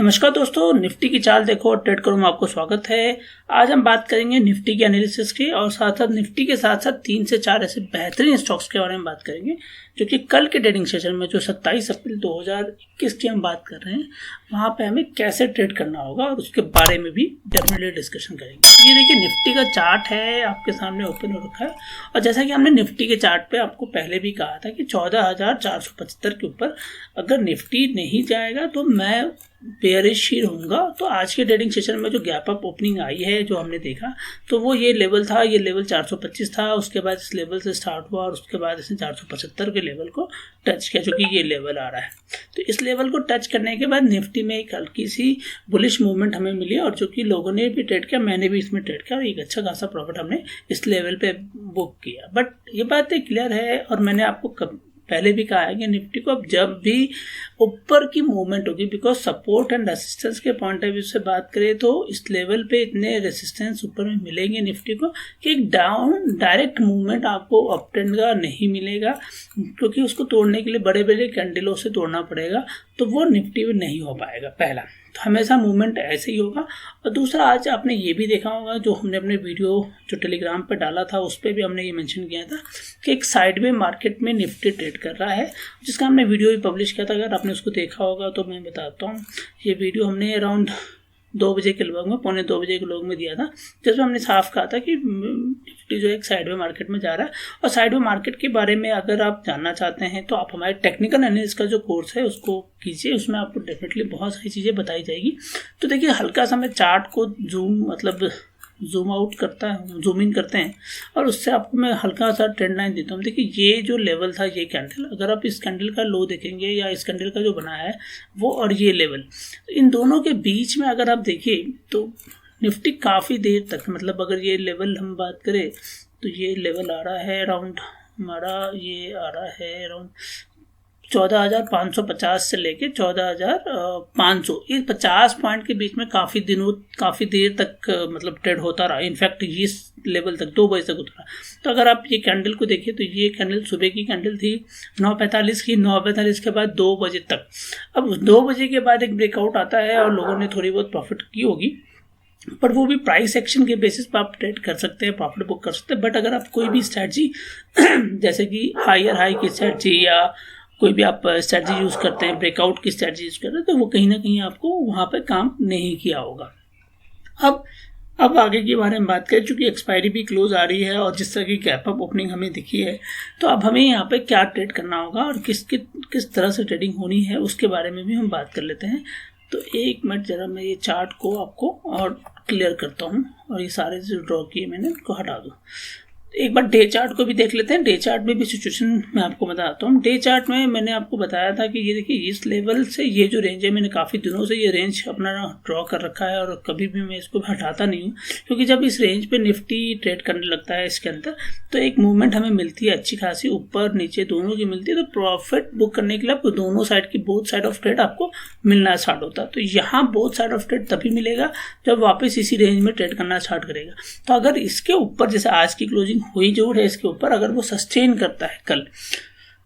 नमस्कार दोस्तों, निफ्टी की चाल देखो और ट्रेड करो में आपको स्वागत है। आज हम बात करेंगे निफ्टी के एनालिसिस की और साथ साथ निफ्टी के साथ साथ 3 से 4 ऐसे बेहतरीन स्टॉक्स के बारे में बात करेंगे जो कि कल के ट्रेडिंग सेशन में जो 27 अप्रैल 2021 की हम बात कर रहे हैं वहाँ पे हमें कैसे ट्रेड करना होगा और उसके बारे में भी डेफिनेटली डिस्कशन करेंगे। ये देखिए निफ्टी का चार्ट है आपके सामने ओपन हो रखा है और जैसा कि हमने निफ्टी के चार्ट पे आपको पहले भी कहा था कि 14,475 के ऊपर अगर निफ्टी नहीं जाएगा तो मैं बेयरिश ही रहूँगा। तो आज के ट्रेडिंग सेशन में जो गैप अप ओपनिंग आई है जो हमने देखा तो वो ये लेवल था, ये लेवल 425 था, उसके बाद इस लेवल से स्टार्ट हुआ और उसके बाद इसने 475 के लेवल को टच किया जो कि ये लेवल आ रहा है। तो इस लेवल को टच करने के बाद निफ्टी में एक हल्की सी बुलिश मूवमेंट हमें मिली और जो कि लोगों ने भी ट्रेड किया, मैंने भी इसमें ट्रेड किया और एक अच्छा खासा प्रॉफिट हमने इस लेवल पे बुक किया। बट ये बात क्लियर है और मैंने आपको पहले भी कहा है कि निफ्टी को अब जब भी ऊपर की मूवमेंट होगी, बिकॉज सपोर्ट एंड रेसिस्टेंस के पॉइंट ऑफ व्यू से बात करें तो इस लेवल पे इतने रेसिस्टेंस ऊपर में मिलेंगे निफ्टी को कि एक डाउन डायरेक्ट मूवमेंट आपको अप ट्रेंड का नहीं मिलेगा, क्योंकि उसको तोड़ने के लिए बड़े बड़े कैंडलों से तोड़ना पड़ेगा, तो वो निफ्टी में नहीं हो पाएगा। पहला तो हमेशा मूवमेंट ऐसे ही होगा। और दूसरा, आज आपने ये भी देखा होगा जो हमने अपने वीडियो जो टेलीग्राम पे डाला था उस पर भी हमने ये मेंशन किया था कि एक साइडवे मार्केट में निफ्टी ट्रेड कर रहा है, जिसका हमने वीडियो भी पब्लिश किया था। अगर आपने उसको देखा होगा तो मैं बताता हूँ, ये वीडियो हमने अराउंड 2 बजे के लोग में, 1:45 के लोग में दिया था, जिसमें हमने साफ कहा था कि निफ्टी जो एक साइडवे मार्केट में जा रहा है। और साइडवे मार्केट के बारे में अगर आप जानना चाहते हैं तो आप हमारे टेक्निकल एनालिसिस का जो कोर्स है उसको कीजिए, उसमें आपको डेफिनेटली बहुत सारी चीज़ें बताई जाएगी। तो देखिए हल्का सा मैं चार्ट को जूम आउट करता है, जूम इन करते हैं और उससे आपको मैं हल्का सा ट्रेंड लाइन देता हूँ। देखिए ये जो लेवल था, ये कैंडल, अगर आप इस कैंडल का लो देखेंगे या इस कैंडल का जो बना है वो और ये लेवल, इन दोनों के बीच में अगर आप देखिए तो निफ्टी काफ़ी देर तक, मतलब अगर ये लेवल हम बात करें तो ये लेवल आ रहा है अराउंड, हमारा ये आ रहा है अराउंड 14,550 से लेके 14,500, ये 50 पॉइंट के बीच में काफ़ी देर तक मतलब ट्रेड होता रहा। इनफैक्ट इस लेवल तक 2 बजे तक उतरा। तो अगर आप ये कैंडल को देखिए तो ये कैंडल सुबह की कैंडल थी 9:45 की, 9:45 के बाद 2 बजे तक। अब 2 बजे के बाद एक ब्रेकआउट आता है और लोगों ने थोड़ी बहुत प्रॉफिट की होगी, पर वो भी प्राइस एक्शन के बेसिस पर आप ट्रेड कर सकते हैं, प्रॉफिट बुक कर सकते हैं। बट अगर आप कोई भी स्ट्रैटेजी जैसे कि हायर हाई की स्ट्रैटेजी या कोई भी आप स्ट्रैटेजी यूज़ करते हैं, ब्रेकआउट की स्ट्रैटेजी यूज़ करते हैं, तो वो कहीं ना कहीं आपको वहाँ पे काम नहीं किया होगा। अब आगे के बारे में बात करें, चूँकि एक्सपायरी भी क्लोज आ रही है और जिस तरह की गैप अप ओपनिंग हमें दिखी है, तो अब हमें यहाँ पे क्या ट्रेड करना होगा और किस तरह से ट्रेडिंग होनी है उसके बारे में भी हम बात कर लेते हैं। तो एक मिनट जरा मैं ये चार्ट को आपको और क्लियर करता हूँ और ये सारे जो ड्रॉ किए मैंने उनको हटा दूँ। एक बार डे चार्ट को भी देख लेते हैं। डे चार्ट में भी सिचुएशन मैं आपको बताता हूँ। डे चार्ट में मैंने आपको बताया था कि ये देखिए इस लेवल से ये जो रेंज है, मैंने काफ़ी दिनों से ये रेंज अपना ड्रॉ कर रखा है और कभी भी मैं इसको हटाता नहीं हूँ, क्योंकि जब इस रेंज पे निफ्टी ट्रेड करने लगता है इसके अंदर तो एक मूवमेंट हमें मिलती है अच्छी खासी, ऊपर नीचे दोनों की मिलती है। तो प्रॉफिट बुक करने के लिए आपको दोनों साइड की बोथ साइड ऑफ ट्रेड आपको मिलना स्टार्ट होता है। तो यहाँ बोथ साइड ऑफ ट्रेड तभी मिलेगा जब वापस इसी रेंज में ट्रेड करना स्टार्ट करेगा। तो अगर इसके ऊपर, जैसे आज की क्लोजिंग हुई जो है इसके ऊपर, अगर वो सस्टेन करता है कल,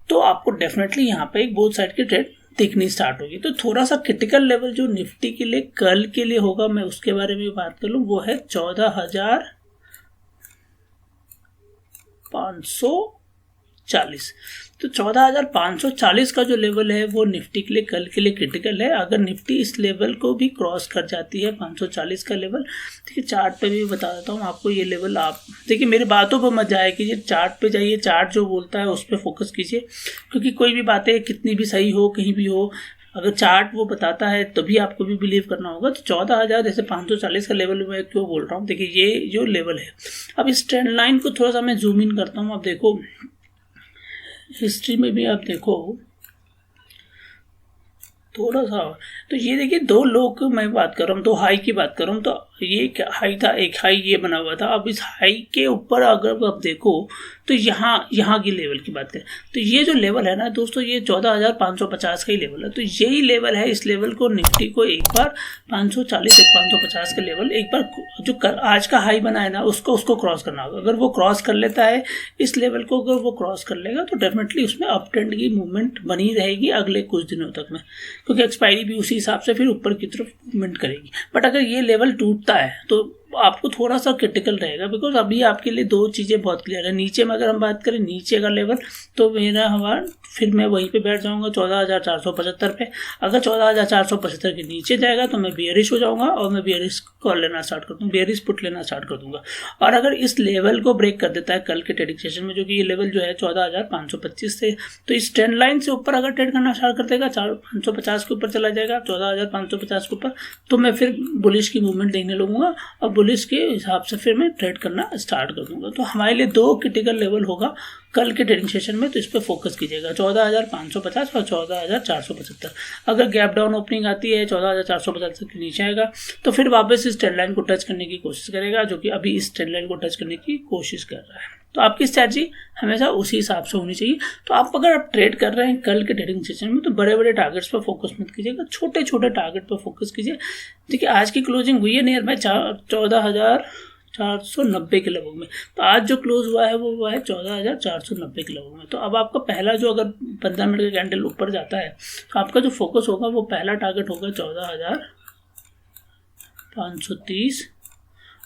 तो आपको डेफिनेटली यहाँ पे एक बोथ साइड की ट्रेड दिखनी स्टार्ट होगी। तो थोड़ा सा क्रिटिकल लेवल जो निफ्टी के लिए कल के लिए होगा, मैं उसके बारे में बात कर लूँ, वो है 14,540। तो 14,540 का जो लेवल है वो निफ्टी के लिए कल के लिए क्रिटिकल है। अगर निफ्टी इस लेवल को भी क्रॉस कर जाती है 540 का लेवल, देखिए चार्ट पे भी बता देता हूँ आपको ये लेवल। आप देखिए मेरी बातों पर मत जाया कीजिए, चार्ट पे जाइए, चार्ट जो बोलता है उस पर फोकस कीजिए, क्योंकि कोई भी बातें कितनी भी सही हो, कहीं भी हो, अगर चार्ट वो बताता है तभी आपको भी बिलीव करना होगा। तो 14,540 का लेवल मैं क्यों बोल रहा हूँ, देखिए ये जो लेवल है। अब इस ट्रेंड लाइन को थोड़ा सा मैं जूम इन करता हूँ। अब देखो हिस्ट्री में भी आप देखो थोड़ा सा, तो ये देखिए 2 लो की मैं बात कर रहा हूँ, 2 हाई की बात कर रहा हूँ। तो ये हाई था, एक हाई ये बना हुआ था। अब इस हाई के ऊपर अगर आप देखो तो यहाँ की लेवल की बात करें तो ये जो लेवल है ना दोस्तों, ये 14,550 का ही लेवल है। तो यही लेवल है, इस लेवल को निफ्टी को एक बार 540 से 550 का लेवल एक बार जो आज का हाई बना है ना उसको क्रॉस करना होगा। अगर वो क्रॉस कर लेता है इस लेवल को, अगर वो क्रॉस कर लेगा तो डेफिनेटली उसमें अप ट्रेंड की मूवमेंट बनी रहेगी अगले कुछ दिनों तक में, क्योंकि एक्सपायरी भी उसी हिसाब से फिर ऊपर की तरफ मूवमेंट करेगी। बट अगर ये लेवल टूटता है तो आपको थोड़ा सा क्रिटिकल रहेगा, बिकॉज अभी आपके लिए दो चीज़ें बहुत क्लियर है। नीचे में अगर हम बात करें नीचे का लेवल, तो मेरा हमारा फिर मैं वहीं पे बैठ जाऊंगा 14,475 पे। अगर 14,475 के नीचे जाएगा तो मैं बियरिश हो जाऊंगा और मैं बियरिश कॉल लेना स्टार्ट कर दूँगा, बियरिश पुट लेना स्टार्ट कर दूंगा। और अगर इस लेवल को ब्रेक कर देता है कल के ट्रेडिंग सेशन में, जो कि ये लेवल जो है 14,525 से, तो इस ट्रेंड लाइन से ऊपर अगर ट्रेड करना स्टार्ट कर देगा 550 के ऊपर चला जाएगा 14,550 के ऊपर, तो मैं फिर बुलिश की मूवमेंट देखने लगूंगा और बुलिश के हिसाब से फिर मैं ट्रेड करना स्टार्ट कर दूंगा। तो हमारे लिए दो क्रिटिकल लेवल होगा कल के ट्रेडिंग सेशन में, तो इस पर फोकस कीजिएगा 14,550 और 14,475। अगर गैप डाउन ओपनिंग आती है 14,450 के नीचे आएगा तो फिर वापस इस ट्रेंड लाइन को टच करने की कोशिश करेगा, जो कि अभी इस ट्रेंड लाइन को टच करने की कोशिश कर रहा है। तो आपकी स्ट्रैटेजी हमेशा उसी हिसाब से होनी चाहिए। तो अगर आप ट्रेड कर रहे हैं कल के ट्रेडिंग सेशन में तो बड़े बड़े टारगेट्स पर फोकस मत कीजिएगा, छोटे छोटे टारगेट पर फोकस कीजिए। देखिए आज की क्लोजिंग हुई है नियर बाय 14,490 के लगभग में, तो आज जो क्लोज हुआ है वो हुआ है 14,490 के लगभग में। तो अब आपका पहला जो अगर 15 मिनट का कैंडल ऊपर जाता है तो आपका जो फोकस होगा वो पहला टारगेट होगा 14,530,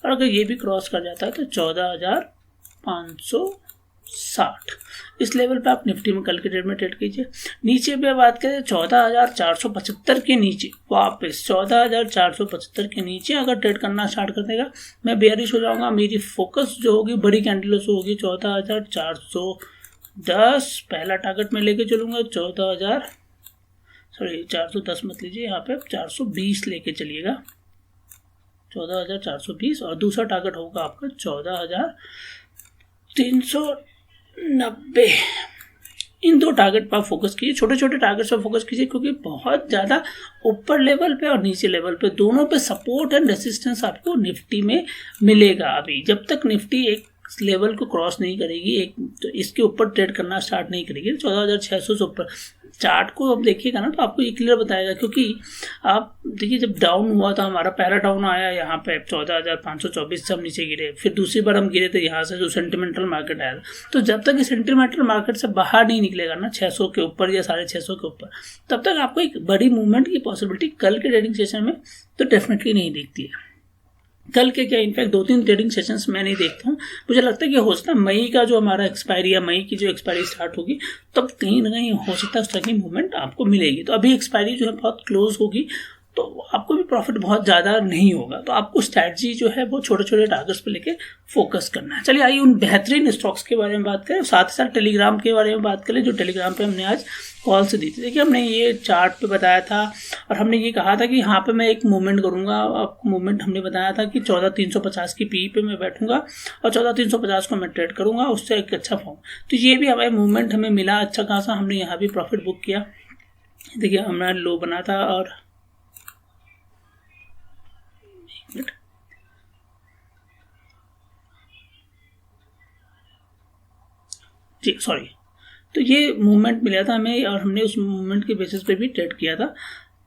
और अगर ये भी क्रॉस कर जाता है तो 14,560। इस लेवल पे आप निफ्टी में कल के डेट में ट्रेड कीजिए। नीचे पे बात करें 14,475 के नीचे, वापस 14,475 के नीचे अगर ट्रेड करना स्टार्ट कर देगा मैं बेयरिश हो जाऊंगा। मेरी फोकस जो होगी बड़ी कैंडलों से होगी 14,410 पहला टारगेट में लेके चलूंगा। 410 मत लीजिए, यहाँ पे 420 लेके चलिएगा, 14,420, और दूसरा टारगेट होगा आपका 14,390। इन दो टारगेट पर फोकस कीजिए, छोटे छोटे टारगेट्स पर फोकस कीजिए, क्योंकि बहुत ज़्यादा ऊपर लेवल पे और नीचे लेवल पे दोनों पे सपोर्ट एंड रेसिस्टेंस आपको निफ्टी में मिलेगा। अभी जब तक निफ्टी एक लेवल को क्रॉस नहीं करेगी, एक तो इसके ऊपर ट्रेड करना स्टार्ट नहीं करेगी 14,600 से ऊपर, चार्ट को अब देखिएगा ना तो आपको ये क्लियर बताएगा। क्योंकि आप देखिए जब डाउन हुआ था हमारा पहला डाउन आया यहाँ पे 14,524 से हम नीचे गिरे, फिर दूसरी बार हम गिरे थे यहाँ से जो सेंटिमेंटल मार्केट आया था। तो जब तक ये सेंटिमेंटल मार्केट से बाहर नहीं निकलेगा ना 600 के ऊपर या 650 के ऊपर, तब तक आपको एक बड़ी मूवमेंट की पॉसिबिलिटी कल के ट्रेडिंग सेशन में तो डेफिनेटली नहीं दिखती है। कल के क्या इनफैक्ट 2-3 ट्रेडिंग सेशंस मैं नहीं देखता हूँ। मुझे लगता है कि हो सकता है मई का जो हमारा एक्सपायरी या मई की जो एक्सपायरी स्टार्ट होगी तब कहीं ना कहीं हो सकता है उस तरह की मूवमेंट आपको मिलेगी। तो अभी एक्सपायरी जो है बहुत क्लोज होगी तो आपको भी प्रॉफिट बहुत ज़्यादा नहीं होगा। तो आपको स्ट्रैटेजी जो है वो छोटे छोटे टारगेट्स पे लेके फोकस करना है। चलिए आइए उन बेहतरीन स्टॉक्स के बारे में बात करें, साथ ही साथ टेलीग्राम के बारे में बात करें जो टेलीग्राम पे हमने आज कॉल से दी थी। देखिए हमने ये चार्ट पे बताया था और हमने ये कहा था कि यहाँ पे मैं एक मूवमेंट करूँगा। आपको मूवमेंट हमने बताया था कि 14,350 की पी पे मैं बैठूंगा और 14,350 को मैं ट्रेड करूँगा, उससे एक अच्छा फॉर्म। तो ये भी हमें मूवमेंट हमें मिला अच्छा खासा, हमने यहाँ भी प्रॉफिट बुक किया। देखिए हमारा लो बना था और जी सॉरी, तो ये मूवमेंट मिला था हमें और हमने उस मूवमेंट के बेसिस पे भी ट्रेड किया था।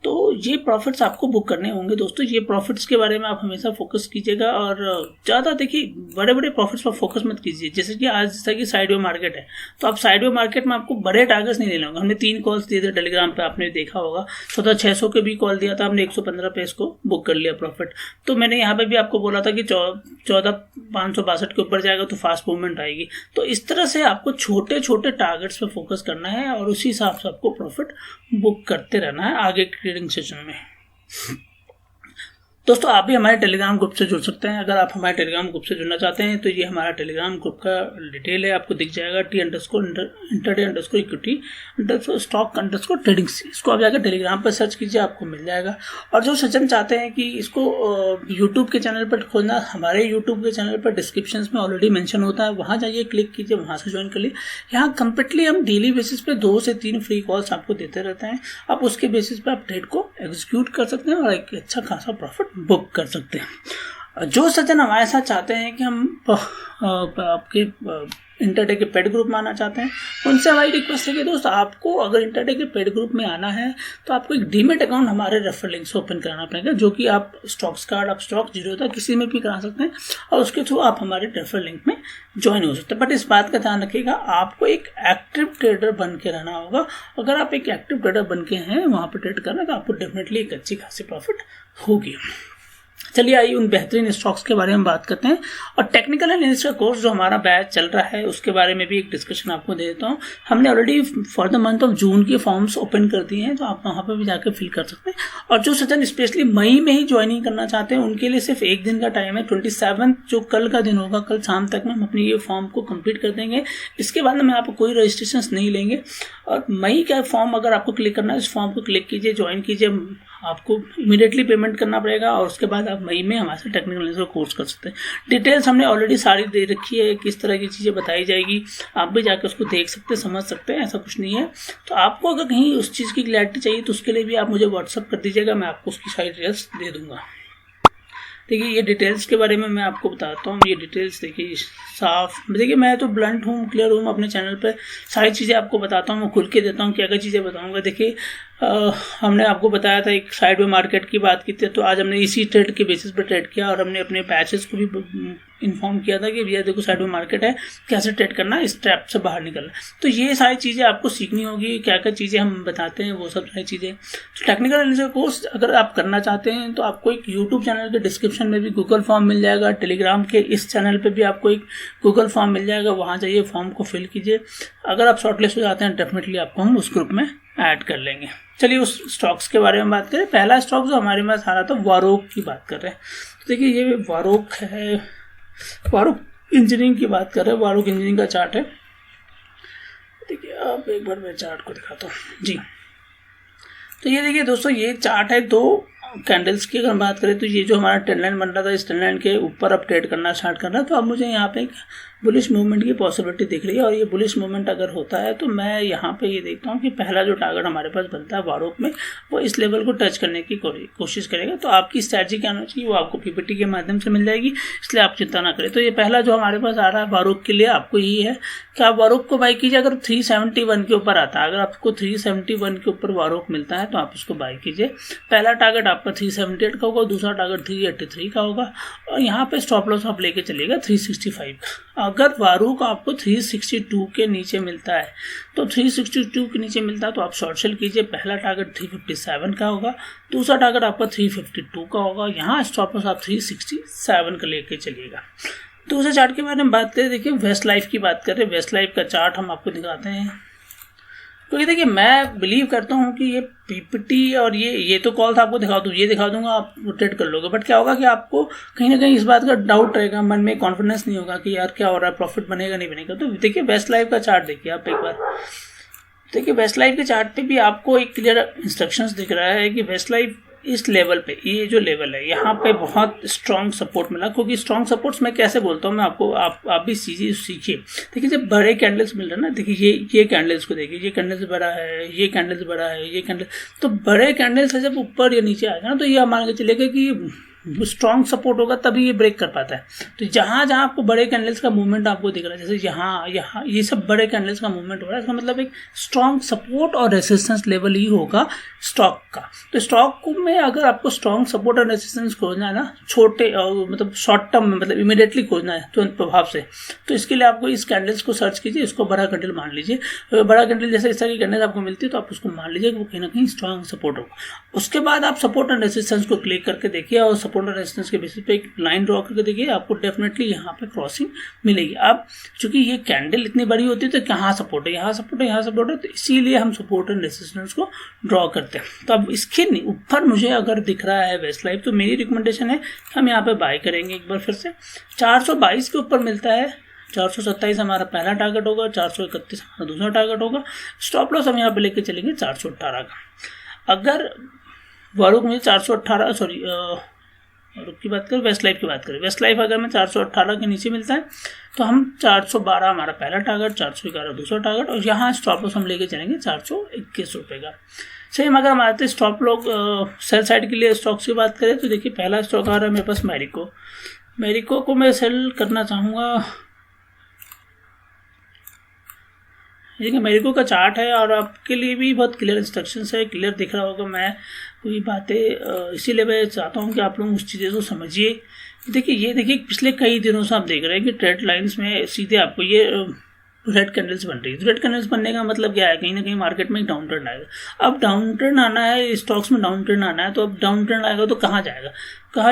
तो ये प्रॉफिट्स आपको बुक करने होंगे दोस्तों। ये प्रॉफिट्स के बारे में आप हमेशा फोकस कीजिएगा और ज़्यादा देखिए बड़े बड़े प्रॉफिट्स पर फोकस मत कीजिए। जैसे कि आज जैसा कि साइड वे मार्केट है तो आप साइड वे मार्केट में आपको बड़े टारगेट्स नहीं लेने होंगे। हमने 3 कॉल्स दिए थे टेलीग्राम पे, आपने देखा होगा। 14,600 के भी कॉल दिया था हमने, 115 पे इसको बुक कर लिया प्रॉफिट। तो मैंने यहाँ पे भी आपको बोला था कि 14,562 के ऊपर जाएगा तो फास्ट मूवमेंट आएगी। तो इस तरह से आपको छोटे छोटे टारगेट्स पर फोकस करना है और उसी हिसाब से आपको प्रॉफिट बुक करते रहना है आगे ट्रेडिंग सेशन में। दोस्तों आप भी हमारे टेलीग्राम ग्रुप से जुड़ सकते हैं। अगर आप हमारे टेलीग्राम ग्रुप से जुड़ना चाहते हैं तो ये हमारा टेलीग्राम ग्रुप का डिटेल है, आपको दिख जाएगा T_Intraday_equity_stock_trading। इसको आप जाकर टेलीग्राम पर सर्च कीजिए, आपको मिल जाएगा। और जो सज्जन चाहते हैं कि इसको यूट्यूब के चैनल पर खोलना, हमारे यूट्यूब के चैनल पर डिस्क्रिप्शन में ऑलरेडी मेंशन होता है, वहाँ जाइए क्लिक कीजिए, वहाँ से ज्वाइन कर लीजिए। यहाँ कम्प्लीटली हम डेली बेसिस पे 2 से 3 फ्री कॉल्स आपको देते रहते हैं। आप उसके बेसिस पे आप ट्रेड को एग्जीक्यूट कर सकते हैं और एक अच्छा खासा प्रॉफिट बुक कर सकते हैं। जो सज्जन हमारे साथ चाहते हैं कि हम आपके इंटरडे के पेड ग्रुप में आना चाहते हैं, उनसे हमारी रिक्वेस्ट है कि दोस्त आपको अगर इंटरडे के पेड ग्रुप में आना है तो आपको एक डीमेट अकाउंट हमारे रेफर लिंक से ओपन कराना पड़ेगा, जो कि आप स्टॉक्स कार्ड, आप स्टॉक जीरो था किसी में भी करा सकते हैं और उसके थ्रू आप हमारे रेफर लिंक में ज्वाइन हो सकते हैं। बट इस बात का ध्यान रखिएगा, आपको एक एक्टिव ट्रेडर बन के रहना होगा। अगर आप एक एक्टिव ट्रेडर बन के हैं वहाँ पर ट्रेड करना, तो आपको डेफिनेटली एक अच्छी खासी प्रॉफिट होगी। चलिए आइए उन बेहतरीन स्टॉक्स के बारे में बात करते हैं, और टेक्निकल एनालिसिस का कोर्स जो हमारा बैच चल रहा है उसके बारे में भी एक डिस्कशन आपको दे देता हूँ। हमने already for the month of June की फॉर्म्स ओपन कर दिए हैं, तो आप वहाँ पर भी जाकर फिल कर सकते हैं। और जो सज्जन स्पेशली मई में ही ज्वाइनिंग करना चाहते हैं उनके लिए सिर्फ एक दिन का टाइम है, 27 जो कल का दिन होगा, कल शाम तक में हम अपनी ये फॉर्म को कंप्लीट कर देंगे। इसके बाद में आपको कोई रजिस्ट्रेशन नहीं लेंगे, और मई का फॉर्म अगर आपको क्लिक करना है, इस फॉर्म को क्लिक कीजिए, ज्वाइन कीजिए, आपको इमीडिएटली पेमेंट करना पड़ेगा और उसके बाद आप मई में हमारे से टेक्निकल एनालिसिस का कोर्स कर सकते हैं। डिटेल्स हमने ऑलरेडी सारी दे रखी है, किस तरह की चीज़ें बताई जाएगी, आप भी जाकर उसको देख सकते हैं, समझ सकते हैं, ऐसा कुछ नहीं है। तो आपको अगर कहीं उस चीज़ की क्लैरिटी चाहिए तो उसके लिए भी आप मुझे व्हाट्सअप कर दीजिएगा, मैं आपको उसकी सारी डिटेल्स दे दूंगा। देखिए ये डिटेल्स के बारे में मैं आपको बताता हूँ। ये डिटेल्स देखिए साफ, देखिए मैं तो ब्लंट हूँ, क्लियर हूँ, अपने चैनल पे सारी चीज़ें आपको बताता हूँ, मैं खुल के देता हूँ, क्या क्या चीज़ें बताऊँगा। देखिए हमने आपको बताया था एक साइड वे मार्केट की बात की थी, तो आज हमने इसी ट्रेड के बेसिस पर ट्रेड किया, और हमने अपने बैचेस को भी इन्फॉर्म किया था कि भैया देखो साइड वे मार्केट है, कैसे ट्रेड करना है, इस ट्रैप से बाहर निकलना। तो ये सारी चीज़ें आपको सीखनी होगी, क्या क्या चीज़ें हम बताते हैं वो सब सारी चीज़ें। तो टेक्निकल एनालिसिस कोर्स अगर आप करना चाहते हैं तो आपको एक यूट्यूब चैनल के डिस्क्रिप्शन में भी गूगल फॉर्म मिल जाएगा, टेलीग्राम के इस चैनल पर भी आपको एक गूगल फॉर्म मिल जाएगा, वहाँ जाइए फॉर्म को फिल कीजिए। अगर आप शॉर्टलिस्ट हो जाते हैं डेफिनेटली आपको हम उस ग्रुप में ऐड कर लेंगे। चलिए उस स्टॉक्स के बारे में बात करें। पहला स्टॉक जो हमारे पास आ रहा था वारोक की बात कर रहे हैं। तो देखिए ये वारोक है, वारोक इंजीनियरिंग की बात कर रहे हैं, वारोक इंजीनियरिंग का चार्ट है। देखिए आप एक बार मैं चार्ट को दिखाता हूँ जी। तो ये देखिए दोस्तों, ये चार्ट है दो कैंडल्स की। अगर बात करें तो ये जो हमारा ट्रेंड लाइन बन रहा था, इस ट्रेंड लाइन के ऊपर अब ट्रेड करना स्टार्ट करना है, तो अब मुझे यहाँ पे एक बुलिश मूवमेंट की पॉसिबिलिटी दिख रही है। और ये बुलिश मूवमेंट अगर होता है तो मैं यहाँ पे ये देखता हूँ कि पहला जो टारगेट हमारे पास बनता है वारोक में, वो इस लेवल को टच करने की कोशिश करेगा। तो आपकी स्ट्रैटेजी क्या होना चाहिए वो आपको पीपीटी के माध्यम से मिल जाएगी, इसलिए आप चिंता ना करें। तो ये पहला जो हमारे पास आ रहा है वारोक के लिए, आपको यही है कि आप वारोक को बाई कीजिए। अगर 371 के ऊपर आता है, अगर आपको 371 के ऊपर वारोक मिलता है तो आप उसको बाई कीजिए। पहला टारगेट आपका 378 का होगा, दूसरा टारगेट 383 का होगा, और यहाँ पे स्टॉप लॉस आप लेके चलिएगा 365 का। अगर वारोक आपको 362 के नीचे मिलता है, तो 362 के नीचे मिलता है तो आप शॉर्ट सेल कीजिए। पहला टारगेट 357 का होगा, दूसरा टारगेट आपका 352 का होगा, यहाँ स्टॉप लॉस आप 367 का लेके चलिएगा। दूसरे चार्ट के बारे में बात करें, देखिए वेस्ट लाइफ की बात करें। वेस्ट लाइफ का चार्ट हम आपको दिखाते हैं, क्योंकि देखिए मैं बिलीव करता हूँ कि ये पीपीटी और ये तो कॉल था, आपको दिखा दूंगा, आप ट्रेड कर लोगे। बट क्या होगा कि आपको कहीं ना कहीं इस बात का डाउट रहेगा, मन में कॉन्फिडेंस नहीं होगा कि यार क्या हो रहा है, प्रॉफिट बनेगा नहीं बनेगा। तो देखिए वेस्ट लाइफ का चार्ट देखिए आप एक बार, देखिए वेस्ट लाइफ के चार्ट पे भी आपको एक क्लियर इंस्ट्रक्शंस दिख रहा है कि वेस्ट लाइफ इस लेवल पे, ये जो लेवल है यहाँ पे बहुत स्ट्रॉन्ग सपोर्ट मिला। क्योंकि स्ट्रॉन्ग सपोर्ट्स मैं कैसे बोलता हूँ, मैं आपको आप भी चीज़ें सीखिए। देखिए जब बड़े कैंडल्स मिल रहे हैं ना, देखिए ये कैंडल्स को देखिए, ये कैंडल्स बड़ा है, ये कैंडल्स बड़ा है, ये कैंडल, तो बड़े कैंडल्स जब ऊपर या नीचे आएगा ना, तो ये मान के चलेगा कि स्ट्रॉन्ग सपोर्ट होगा तभी ये ब्रेक कर पाता है। तो जहाँ जहाँ आपको बड़े कैंडल्स का मूवमेंट आपको दिख रहा है, जैसे यहाँ ये सब बड़े कैंडल्स का मूवमेंट हो रहा है, इसका मतलब एक स्ट्रॉन्ग सपोर्ट और रेसिस्टेंस लेवल ही होगा स्टॉक का। तो स्टॉक में अगर आपको स्ट्रॉन्ग सपोर्ट और रेसिस्टेंस खोजना है ना, छोटे मतलब शॉर्ट टर्म में, मतलब इमीडिएटली खोजना है तुरंत प्रभाव से, तो इसके लिए आपको इस कैंडल्स को सर्च कीजिए, इसको बड़ा कैंडल मान लीजिए। बड़ा कैंडल जैसे इस तरह की कैंडल आपको मिलती है तो आप उसको मान लीजिए, वो कहीं ना कहीं स्ट्रॉन्ग सपोर्ट होगा। उसके बाद आप सपोर्ट और रेसिस्टेंस को क्लिक करके देखिए, और सपोर्ट और रेजिस्टेंस के बेसिस पे एक लाइन ड्रॉ करके देखिए, आपको डेफिनेटली यहाँ पे क्रॉसिंग मिलेगी। अब चूंकि ये कैंडल इतनी बड़ी होती है तो कहाँ सपोर्ट है, यहाँ सपोर्ट है, यहाँ सपोर्ट है, तो इसीलिए हम सपोर्ट एंड रेजिस्टेंस को ड्रॉ करते हैं। तो अब इसके ऊपर मुझे अगर दिख रहा है वेस्ट लाइफ, तो मेरी रिकमेंडेशन है कि हम यहाँ पे बाय करेंगे एक बार फिर से। 422 के ऊपर मिलता है, 427 हमारा पहला टारगेट होगा, 431 हमारा दूसरा टारगेट होगा। स्टॉप लॉस हम यहाँ पे लेके चलेंगे 418 का। अगर वारोक में 418 वारोक की बात करें, वेस्ट लाइफ की बात करें, वेस्ट लाइफ अगर में 418 के नीचे मिलता है तो हम 412 हमारा पहला टारगेट, 411 दूसरा टारगेट, और यहाँ स्टॉप लॉस हम लेके चलेंगे 421 रुपये का। सेम अगर हम आते स्टॉप लॉस सेल साइड के लिए स्टॉक्स की बात करें तो देखिए पहला स्टॉक आ रहा है मेरे पास मैरिको को मैं सेल करना चाहूँगा। देखिए मैरिको का चार्ट है और आपके लिए भी बहुत क्लियर इंस्ट्रक्शंस है, क्लियर दिख रहा होगा। मैं कोई बातें इसीलिए मैं चाहता हूँ कि आप लोग उस चीज़ें को समझिए। देखिए ये देखिए पिछले कई दिनों से आप देख रहे हैं कि ट्रेड लाइंस में सीधे आपको ये रेड कैंडल्स बन रही है। रेड कैंडल्स बनने का मतलब क्या है, कहीं ना कहीं मार्केट में एक डाउन ट्रेंड आएगा। अब डाउन ट्रेंड आना है, स्टॉक्स में डाउन ट्रेंड आना है, तो अब डाउन ट्रेंड आएगा तो कहाँ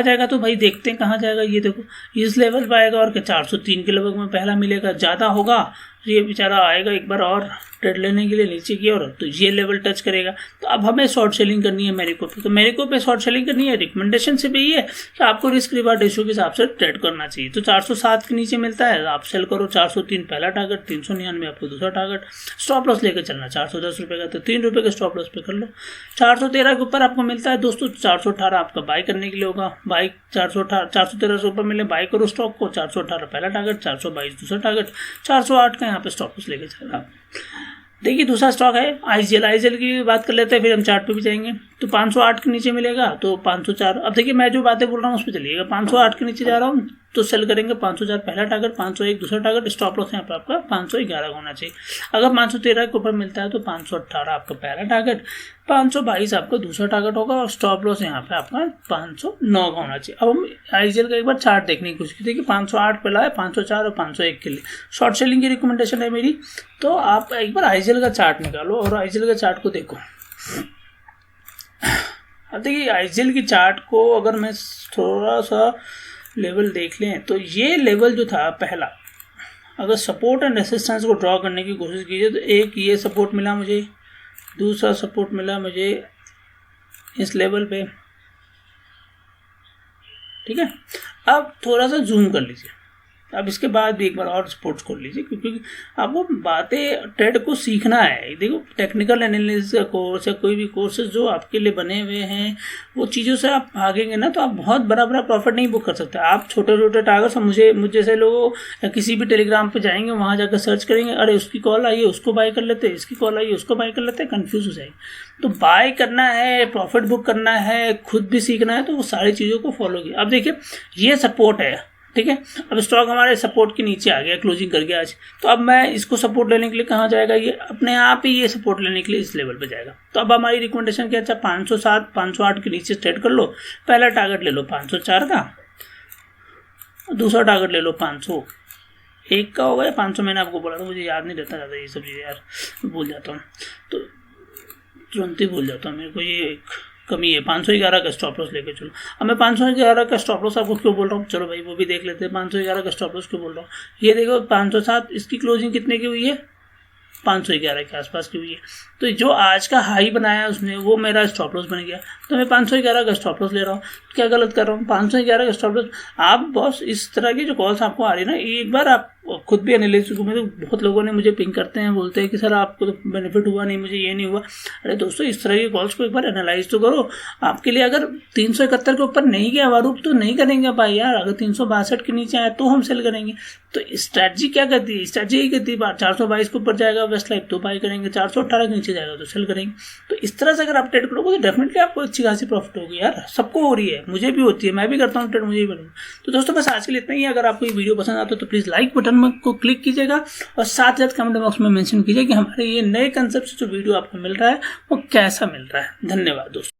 जाएगा तो भाई देखते हैं कहाँ जाएगा। ये देखो इस लेवल पर आएगा और 403 के लगभग में पहला मिलेगा, ज़्यादा होगा तो ये बेचारा आएगा एक बार और ट्रेड लेने के लिए नीचे की ओर, तो ये लेवल टच करेगा। तो अब हमें शॉर्ट सेलिंग करनी है मैरिको पे, तो मैरिको पे शॉर्ट सेलिंग करनी है। रिकमेंडेशन से भी ये है कि आपको रिस्क रिवार्ड रेशियो के हिसाब से ट्रेड करना चाहिए। तो 407 के नीचे मिलता है आप सेल करो, 403 पहला टारगेट, 399 आपको दूसरा टारगेट। स्टॉप लॉस लेकर चलना 410 रुपये का, तो 3 रुपये के स्टॉप लॉस पे कर लो। 413 के ऊपर आपको मिलता है दोस्तों, 418 आपका बाई करने के लिए होगा। बाई 413 के ऊपर मिले बाई करो स्टॉक को, 418 पहला टारगेट, 422 दूसरा टारगेट, 408 का यहाँ पे स्टॉप लॉस लेकर चलना आप। देखिए दूसरा स्टॉक है आईजीएल की बात कर लेते हैं, फिर हम चार्ट पे भी जाएंगे। तो 508 के नीचे मिलेगा तो 504। अब देखिए मैं जो बातें बोल रहा हूँ उस पर चलिएगा। 508 के नीचे जा रहा हूँ तो सेल करेंगे 504 पहला टारगेट, 501 दूसरा टारगेट, स्टॉप लॉस यहाँ पे आपका 511 होना चाहिए। अगर 513 के ऊपर मिलता है तो 518 आपका पहला टारगेट, 522 आपका दूसरा टारगेट होगा और स्टॉप लॉस यहाँ पे आपका 509 का होना चाहिए। अब हम आईजीएल का एक बार चार्ट देखने की कोशिश की, देखिए 508 पे लाए, 504 और 501 के लिए शॉर्ट सेलिंग की रिकमेंडेशन है मेरी। तो आप एक बार आईजीएल का चार्ट निकालो और आईजीएल का चार्ट को देखो। अब देखिए आईजीएल की चार्ट को अगर मैं थोड़ा सा लेवल देख लें तो ये लेवल जो था पहला, अगर सपोर्ट एंड रेसिस्टेंस को ड्रॉ करने की कोशिश कीजिए तो एक ये सपोर्ट मिला मुझे, दूसरा सपोर्ट मिला मुझे इस लेवल पे, ठीक है। अब थोड़ा सा जूम कर लीजिए, अब इसके बाद भी एक बार और सपोर्ट्स खोल लीजिए, क्योंकि आपको बातें ट्रेड को सीखना है। देखो टेक्निकल एनालिसिस का कोर्स या कोई भी कोर्सेज जो आपके लिए बने हुए हैं वो चीज़ों से आप भागेंगे ना तो आप बहुत बड़ा प्रॉफिट नहीं बुक कर सकते। आप छोटे छोटे टारगेट्स, मुझ जैसे लोगों या किसी भी टेलीग्राम पे जाएंगे, वहाँ जाकर सर्च करेंगे, अरे उसकी कॉल आई है उसको बाय कर लेते, इसकी कॉल आई है उसको बाय कर लेते, कंफ्यूज हो जाएंगे। तो बाय करना है, प्रॉफिट बुक करना है, खुद भी सीखना है, तो वो सारी चीज़ों को फॉलो किया। अब देखिए ये सपोर्ट है, ठीक है। अब स्टॉक हमारे सपोर्ट के नीचे आ गया, क्लोजिंग कर गया आज। तो अब मैं इसको सपोर्ट लेने के लिए कहाँ जाएगा, ये अपने आप ही ये सपोर्ट लेने के लिए इस लेवल पे जाएगा। तो अब हमारी रिकमेंडेशन क्या, अच्छा 507 508 के नीचे ट्रेड कर लो। पहला टारगेट ले लो 504 का, दूसरा टारगेट ले लो 501 का होगा या 500, मैंने आपको बोला था, मुझे याद नहीं रहता ज़्यादा ये सब चीज़ें यार, भूल जाता हूँ तो तुरंत ही भूल जाता हूँ, मेरे को ये कमी है। 511 का स्टॉप लॉस लेके चलो। अब मैं 511 का स्टॉप लॉस आपको क्यों बोल रहा हूँ, चलो भाई वो भी देख लेते हैं। 511 का स्टॉप लॉस क्यों बोल रहा हूँ, ये देखो 507 इसकी क्लोजिंग कितने की हुई है, 511 के आसपास की हुई है। तो जो आज का हाई बनाया उसने वो मेरा स्टॉप लॉस बन गया, तो मैं 511 का स्टॉप लॉस ले रहा हूँ। क्या गलत कर रहा हूँ, 511 का स्टॉप लॉस। आप बॉस इस तरह की जो कॉल्स आपको आ रही है ना, एक बार आप खुद भी एनालिसिस में, तो बहुत लोगों ने मुझे पिंग करते हैं, बोलते हैं कि सर आपको तो बेनिफिट हुआ नहीं, मुझे ये नहीं हुआ। अरे दोस्तों इस तरह की कॉल्स को एक बार एनालाइज तो करो। आपके लिए अगर 371 के ऊपर नहीं गया वारूप तो नहीं करेंगे भाई यार, अगर 362 के नीचे आया तो हम सेल करेंगे। तो स्ट्रैटेजी क्या करती है, स्ट्रैटेजी यही करती है, 422 के ऊपर जाएगा वेस्ट लाइफ तो बाई करेंगे, 418 के नीचे जाएगा तो सेल करेंगे। तो इस तरह से अगर आप ट्रेड करोगे तो डेफिनेटली आपको अच्छी खासी प्रॉफिट होगी यार, सबको हो रही है, मुझे भी होती है, मैं भी करता हूँ ट्रेड, मुझे भी बनूँ। तो दोस्तों बस आज के लिए इतना ही। अगर आपको ये वीडियो पसंद आता है तो प्लीज़ लाइक बटन को क्लिक कीजिएगा और साथ साथ कमेंट बॉक्स में मेंशन कीजिए कि हमारे ये नए कंसेप्ट जो वीडियो आपको मिल रहा है वो कैसा मिल रहा है। धन्यवाद दोस्तों।